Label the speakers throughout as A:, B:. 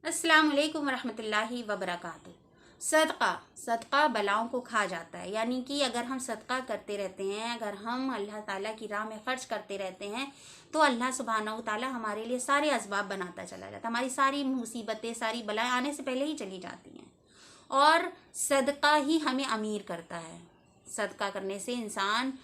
A: अस्सलाम वालेकुम रहमतुल्लाहि व बरकातुहू। सदका सदका बलाओं को खा जाता है, यानी कि अगर हम सदका करते रहते हैं, अगर हम अल्लाह ताला की राह में खर्च करते रहते हैं तो अल्लाह सुब्हानहू ताला हमारे लिए सारे असबाब बनाता चला जाता है। हमारी सारी मुसीबतें, सारी बलाएं आने से पहले ही चली जाती हैं और सदका ही हमें अमीर करता है। सदका करने से इंसान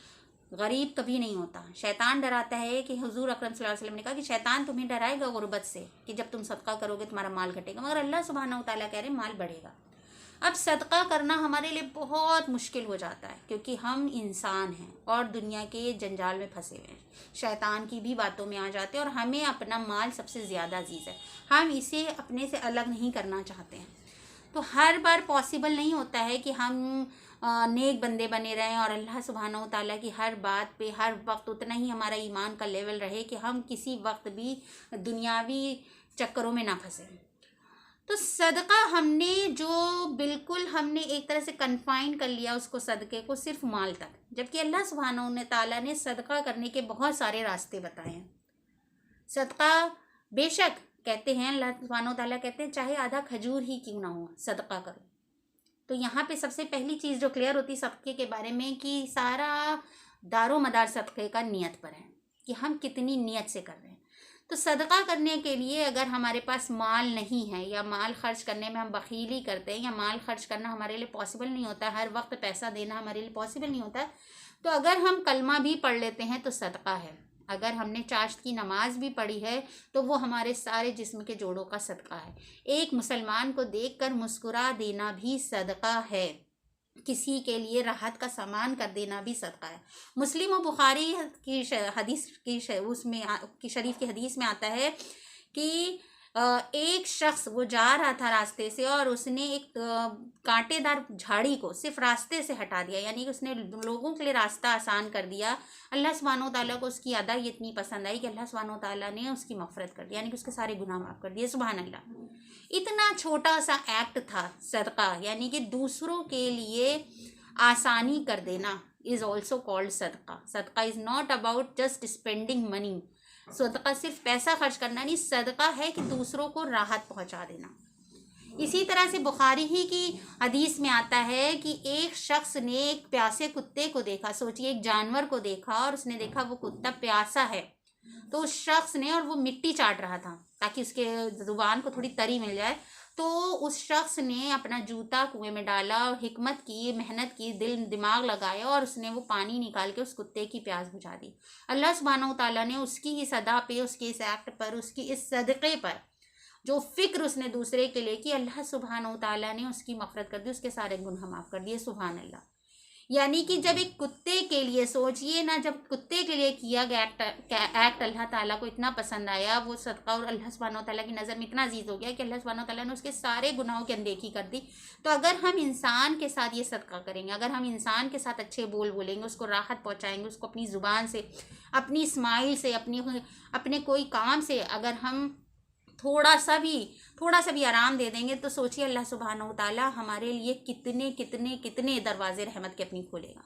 A: गरीब कभी नहीं होता। शैतान डराता है कि हुजूर अकरम सल्लल्लाहु अलैहि वसल्लम ने कहा कि शैतान तुम्हें डराएगा गुर्बत से कि जब तुम सदका करोगे तुम्हारा माल घटेगा, मगर अल्लाह सुब्हानहू ताला कह रहे हैं माल बढ़ेगा। अब सदका करना हमारे लिए बहुत मुश्किल हो जाता है क्योंकि हम इंसान हैं और दुनिया के जंजाल में फंसे हुए हैं, शैतान की भी बातों में आ जाते हैं और हमें अपना माल सबसे ज़्यादा अजीज़ है। हम इसे अपने से अलग नहीं करना चाहते हैं। तो हर बार पॉसिबल नहीं होता है कि हम नेक बंदे बने रहें और अल्लाह सुब्हानहू ताला की हर बात पे हर वक्त उतना ही हमारा ईमान का लेवल रहे कि हम किसी वक्त भी दुनियावी चक्करों में ना फंसे। तो सदका हमने जो बिल्कुल हमने एक तरह से कन्फाइन कर लिया उसको, सदक़े को सिर्फ माल तक, जबकि अल्लाह सुब्हानहू ताला ने सदका करने के बहुत सारे रास्ते बताए हैं। सदका बेशक कहते हैं, अल्लाह सुब्हानहू ताला कहते हैं चाहे आधा खजूर ही क्यों ना हो सदका करो। तो यहाँ पे सबसे पहली चीज़ जो क्लियर होती है सदक़े के बारे में कि सारा दारो मदार सदक़े का नियत पर है कि हम कितनी नियत से कर रहे हैं। तो सदका करने के लिए अगर हमारे पास माल नहीं है या माल खर्च करने में हम बखीली करते हैं या माल खर्च करना हमारे लिए पॉसिबल नहीं होता, हर वक्त पैसा देना हमारे लिए पॉसिबल नहीं होता, तो अगर हम कलमा भी पढ़ लेते हैं तो सदका है। अगर हमने चाश्त की नमाज भी पढ़ी है तो वो हमारे सारे जिस्म के जोड़ों का सदका है। एक मुसलमान को देखकर मुस्कुरा देना भी सदका है। किसी के लिए राहत का सामान कर देना भी सदका है। मुस्लिम और बुखारी की हदीस की उसमें की शरीफ की हदीस में आता है कि एक शख्स वो जा रहा था रास्ते से और उसने एक कांटेदार झाड़ी को सिर्फ रास्ते से हटा दिया, यानी कि उसने लोगों के लिए रास्ता आसान कर दिया। अल्लाह सुब्हानहू ताला को उसकी अदा इतनी पसंद आई कि अल्लाह सुब्हानहू ताला ने उसकी मग़फ़िरत कर दी, यानी कि उसके सारे गुनाह माफ़ कर दिए। सुभान अल्लाह। इतना छोटा सा एक्ट था सदका, यानी कि दूसरों के लिए आसानी कर देना इज़ ऑल्सो कॉल्ड सदका। सदका is not about just spending money. सदका सिर्फ पैसा खर्च करना नहीं, सदका है कि दूसरों को राहत पहुंचा देना। इसी तरह से बुखारी ही की हदीस में आता है कि एक शख्स ने एक प्यासे कुत्ते को देखा। सोचिए, एक जानवर को देखा और उसने देखा वो कुत्ता प्यासा है, तो उस शख्स ने, और वो मिट्टी चाट रहा था ताकि उसके जुबान को थोड़ी तरी मिल जाए, तो उस शख्स ने अपना जूता कुएं में डाला, हिकमत की, मेहनत की, दिल दिमाग लगाया और उसने वो पानी निकाल के उस कुत्ते की प्यास बुझा दी। अल्लाह सुब्हानहू ताला ने उसकी इस अदा पे, उसके इस एक्ट पर, उसकी इस सदक़े पर जो फ़िक्र उसने दूसरे के लिए की, अल्लाह सुब्हानहू ताला ने उसकी मग़फ़िरत कर दी, उसके सारे गुनाह माफ़ कर दिए। सुभान अल्लाह। यानी कि जब एक कुत्ते के लिए, सोचिए ना, जब कुत्ते के लिए किया गया एक्ट अल्लाह ताला को इतना पसंद आया, वो सदका और अल्लाह सुब्हानहू ताला की नज़र में इतना अजीज़ हो गया कि अल्लाह सुब्हानहू ताला ने उसके सारे गुनाहों की अनदेखी कर दी। तो अगर हम इंसान के साथ ये सदका करेंगे, अगर हम इंसान के साथ अच्छे बोल बोलेंगे, उसको राहत पहुँचाएँगे, उसको अपनी ज़ुबान से, अपनी स्माइल से, अपने कोई काम से अगर हम थोड़ा सा भी आराम दे देंगे, तो सोचिए अल्लाह सुब्हानहू ताला हमारे लिए कितने कितने कितने दरवाजे रहमत के अपनी खोलेगा।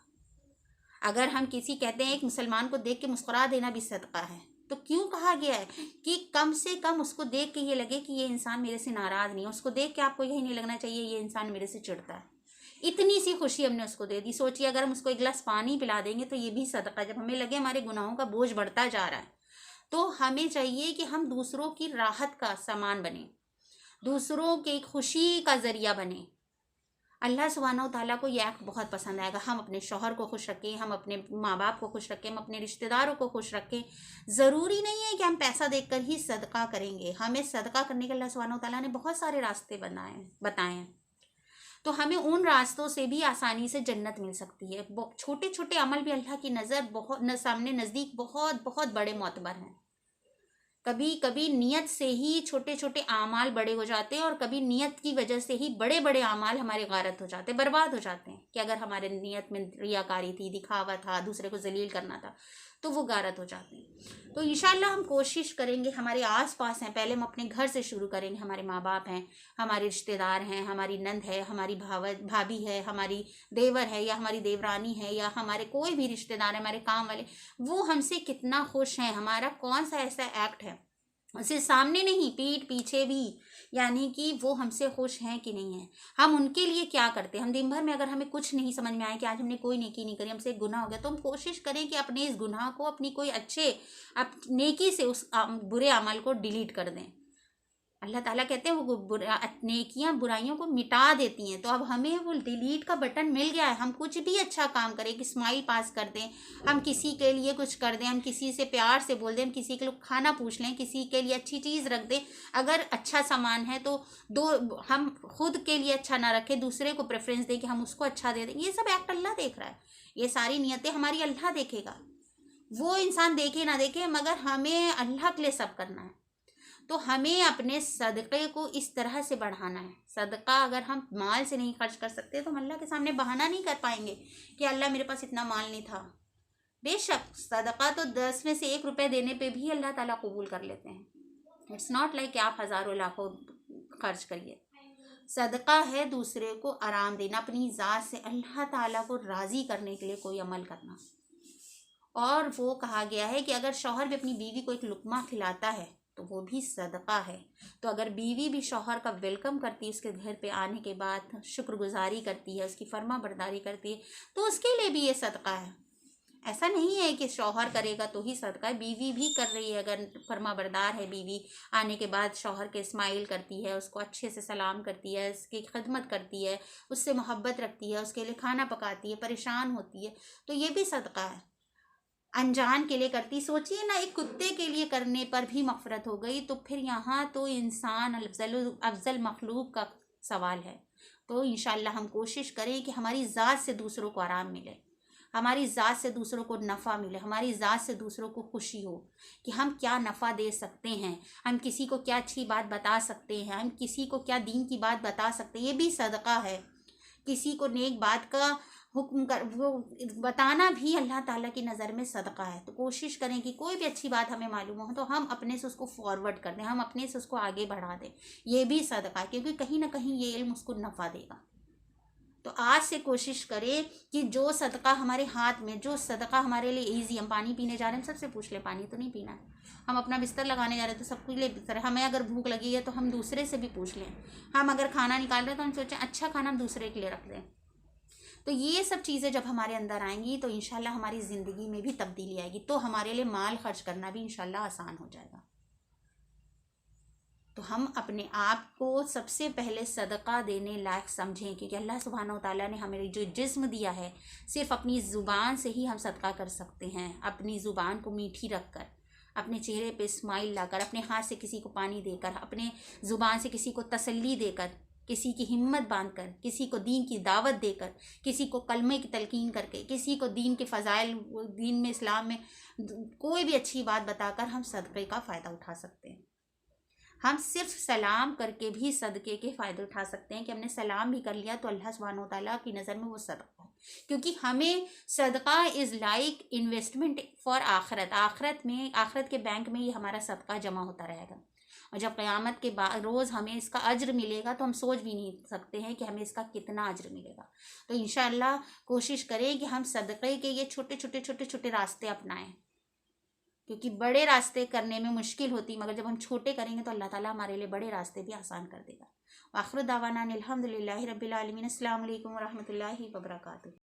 A: अगर हम किसी, कहते हैं एक मुसलमान को देख के मुस्कुरा देना भी सदका है, तो क्यों कहा गया है कि कम से कम उसको देख के ये लगे कि ये इंसान मेरे से नाराज़ नहीं है। उसको देख के आपको यही नहीं लगना चाहिए ये इंसान मेरे से चिढ़ता है। इतनी सी खुशी हमने उसको दे दी। सोचिए अगर हम उसको एक गिलास पानी पिला देंगे तो ये भी सदका। जब हमें लगे हमारे गुनाहों का बोझ बढ़ता जा रहा है, तो हमें चाहिए कि हम दूसरों की राहत का सामान बने, दूसरों की खुशी का ज़रिया बने। अल्लाह सुब्हानहू ताला को ये एक्ट बहुत पसंद आएगा। हम अपने शौहर को खुश रखें, हम अपने माँ बाप को खुश रखें, हम अपने रिश्तेदारों को खुश रखें। ज़रूरी नहीं है कि हम पैसा देकर ही सदका करेंगे। हमें सदका करने के अल्लाह सुब्हानहू ताला ने बहुत सारे रास्ते बताए हैं। तो हमें उन रास्तों से भी आसानी से जन्नत मिल सकती है। छोटे छोटे अमल भी अल्लाह की नज़र सामने नज़दीक बहुत बहुत बड़े मोतबर हैं। कभी कभी नियत से ही छोटे छोटे आमाल बड़े हो जाते हैं और कभी नियत की वजह से ही बड़े बड़े आमाल हमारे गारत हो जाते हैं, बर्बाद हो जाते हैं। कि अगर हमारे नियत में रियाकारी थी, दिखावा था, दूसरे को जलील करना था, तो वो गारत हो जाते हैं। तो इंशाल्लाह हम कोशिश करेंगे, हमारे आस पास हैं, पहले हम अपने घर से शुरू करेंगे। हमारे माँ बाप हैं, हमारे रिश्तेदार हैं, हमारी नंद है, हमारी भाभी है, हमारी देवर है या हमारी देवरानी है, या हमारे कोई भी रिश्तेदार है, हमारे काम वाले, वो हमसे कितना खुश हैं, हमारा कौन सा ऐसा एक्ट है, उसे सामने नहीं पीठ पीछे भी यानी कि वो हमसे खुश हैं कि नहीं है, हम उनके लिए क्या करते हैं। हम दिन भर में अगर हमें कुछ नहीं समझ में आए कि आज हमने कोई नेकी नहीं करी, हमसे एक गुनाह हो गया, तो हम कोशिश करें कि अपने इस गुनाह को अपनी कोई अच्छे नेकी से उस बुरे अमल को डिलीट कर दें। अल्लाह ताला कहते हैं वो नेकियां बुराइयों को मिटा देती हैं। तो अब हमें वो डिलीट का बटन मिल गया है, हम कुछ भी अच्छा काम करें, कि स्माइल पास कर दें, हम किसी के लिए कुछ कर दें, हम किसी से प्यार से बोल दें, हम किसी के लिए खाना पूछ लें, किसी के लिए अच्छी चीज़ रख दें। अगर अच्छा सामान है तो हम खुद के लिए अच्छा ना रखें, दूसरे को प्रेफरेंस दें कि हम उसको अच्छा दे दें। ये सब एक्ट अल्लाह देख रहा है, ये सारी नियतें हमारी अल्लाह देखेगा। वो इंसान देखे ना देखे, मगर हमें अल्लाह के लिए सब करना है। तो हमें अपने सदक़े को इस तरह से बढ़ाना है। सदका अगर हम माल से नहीं खर्च कर सकते तो हम अल्लाह के सामने बहाना नहीं कर पाएंगे कि अल्लाह मेरे पास इतना माल नहीं था। बेशक सदका तो 10 में से 1 रुपये देने पे भी अल्लाह ताला कबूल कर लेते हैं। इट्स नॉट लाइक कि आप हज़ारों लाखों खर्च करिए। सदका है दूसरे को आराम देना, अपनी ज़ात से अल्लाह ताला को राज़ी करने के लिए कोई अमल करना। और वो कहा गया है कि अगर शौहर भी अपनी बीवी को एक लुक़मा खिलाता है तो वो भी सदका है। तो अगर बीवी भी शौहर का वेलकम करती है, उसके घर पे आने के बाद शुक्रगुजारी करती है, उसकी फर्मा बरदारी करती है, तो उसके लिए भी ये सदका है। ऐसा नहीं है कि शौहर करेगा तो ही सदका है, बीवी भी कर रही है। अगर फर्मा बरदार है बीवी, आने के बाद शौहर के स्माइल करती है, उसको अच्छे से सलाम करती है, उसकी खिदमत करती है, उससे मोहब्बत रखती है, उसके लिए खाना पकाती है, परेशान होती है, तो ये भी सदका है। अनजान के लिए करती, सोचिए ना, एक कुत्ते के लिए करने पर भी मग़फ़िरत हो गई, तो फिर यहाँ तो इंसान अफजल मखलूक का सवाल है। तो इंशाअल्लाह हम कोशिश करें कि हमारी ज़ात से दूसरों को आराम मिले, हमारी ज़ात से दूसरों को नफ़ा मिले, हमारी ज़ात से दूसरों को खुशी हो कि हम क्या नफ़ा दे सकते हैं, हम किसी को क्या अच्छी बात बता सकते हैं, हम किसी को क्या दीन की बात बता सकते हैं। ये भी सदका है। किसी को नेक बात का हुक्म कर वो बताना भी अल्लाह ताला की नज़र में सदका है। तो कोशिश करें कि कोई भी अच्छी बात हमें मालूम हो तो हम अपने से उसको फॉरवर्ड कर दें, हम अपने से उसको आगे बढ़ा दें। ये भी सदका है, क्योंकि कहीं ना कहीं ये इल्म उसको नफ़ा देगा। तो आज से कोशिश करें कि जो सदका हमारे हाथ में, जो सदका हमारे लिए ईजी, हम पानी पीने जा रहे हैं, हम सबसे पूछ लें पानी तो नहीं पीना है। हम अपना बिस्तर लगाने जा रहे हैं तो सबके लिए बिस्तर है। हमें अगर भूख लगी है तो हम दूसरे से भी पूछ लें। हम अगर खाना निकाल रहे हैं तो हम सोचें अच्छा खाना हम दूसरे के लिए रख दें। तो ये सब चीज़ें जब हमारे अंदर आएंगी तो इंशाल्लाह हमारी ज़िंदगी में भी तब्दीली आएगी, तो हमारे लिए माल खर्च करना भी इंशाल्लाह आसान हो जाएगा। तो हम अपने आप को सबसे पहले सदका देने लायक समझें, क्योंकि अल्लाह सुब्हानहू व तआला ने हमें जो जिस्म दिया है, सिर्फ अपनी ज़ुबान से ही हम सदका कर सकते हैं। अपनी ज़ुबान को मीठी रख कर, अपने चेहरे पे स्माइल लाकर, अपने हाथ से किसी को पानी देकर, अपने ज़ुबान से किसी को तसल्ली देकर, किसी की हिम्मत बांधकर, किसी को दीन की दावत देकर, किसी को कलमे की तलकीन करके, किसी को दीन के फ़ज़ाइल, दीन में, इस्लाम में कोई भी अच्छी बात बताकर हम सदक़े का फ़ायदा उठा सकते हैं। हम सिर्फ सलाम करके भी सदक़े के फ़ायदे उठा सकते हैं कि हमने सलाम भी कर लिया तो अल्लाह सुब्हानहू व तआला की नज़र में वो सदका है। क्योंकि हमें सदका इज़ लाइक इन्वेस्टमेंट फॉर आखिरत। आखिरत के बैंक में ये हमारा सदका जमा होता रहेगा, और जब क़यामत के रोज़ हमें इसका अज्र मिलेगा तो हम सोच भी नहीं सकते हैं कि हमें इसका कितना अज्र मिलेगा। तो इंशाअल्लाह कोशिश करें कि हम सदक़े के ये छोटे रास्ते अपनाएं, क्योंकि बड़े रास्ते करने में मुश्किल होती, मगर जब हम छोटे करेंगे तो अल्लाह ताला हमारे लिए बड़े रास्ते भी आसान कर देगा। आखिर दावाना अल्हम्दुलिल्लाहि रब्बिल आलमीन। अस्सलामु अलैकुम व रहमतुल्लाहि व बरकातुहू।